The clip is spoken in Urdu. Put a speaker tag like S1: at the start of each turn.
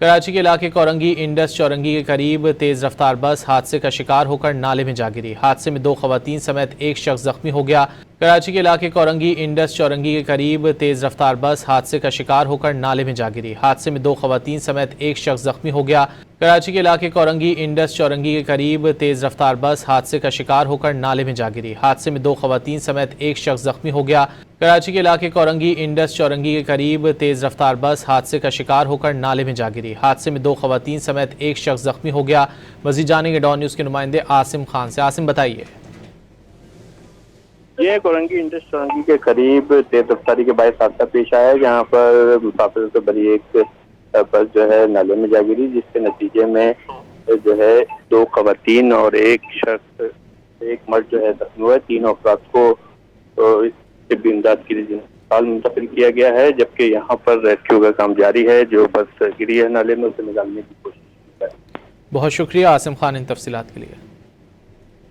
S1: کراچی کے علاقے کورنگی انڈس چورنگی کے قریب تیز رفتار بس حادثے کا شکار ہو کر نالے میں جا گری۔ حادثے میں 2 خواتین سمیت ایک شخص زخمی ہو گیا۔ کراچی کے علاقے کورنگی انڈس چورنگی کے قریب تیز رفتار بس حادثے کا شکار ہو کر نالے میں جا گری۔ حادثے میں 2 خواتین سمیت ایک شخص زخمی ہو گیا۔ کراچی کے علاقے کورنگی انڈس چورنگی کے قریب تیز رفتار بس حادثے کا شکار ہو کر نالے میں جا گری۔ حادثے میں 2 خواتین سمیت ایک شخص زخمی ہو گیا۔ کراچی کے علاقے کورنگی انڈس چورنگی کے قریب تیز رفتار بس حادثے کا شکار ہو کر نالے میں جا گری۔ حادثے میں 2 خواتین سمیت ایک شخص زخمی ہو گیا۔ مزید جانیں گے ڈان نیوز کے نمائندے عاصم خان سے۔ عاصم بتائیے۔
S2: یہ کورنگی انڈس چورنگی کے قریب تیز رفتاری کے باعث حادثہ پیش آیا، جہاں پر مسافروں سے بھری ایک بس جو ہے نالے میں جا گری، جس کے نتیجے میں جو ہے 2 خواتین اور ایک شخص ایک مرد جو ہے زخمی ہوئے۔ 3 افراد کو طبی امداد کے لیے اسپتال منتقل کیا گیا ہے، جبکہ یہاں پر ریسکیو کا کام جاری ہے۔ جو بس گری ہے نالے میں اسے نکالنے کی کوشش کی جا رہی ہے۔
S1: بہت شکریہ عاصم خان ان تفصیلات کے لیے۔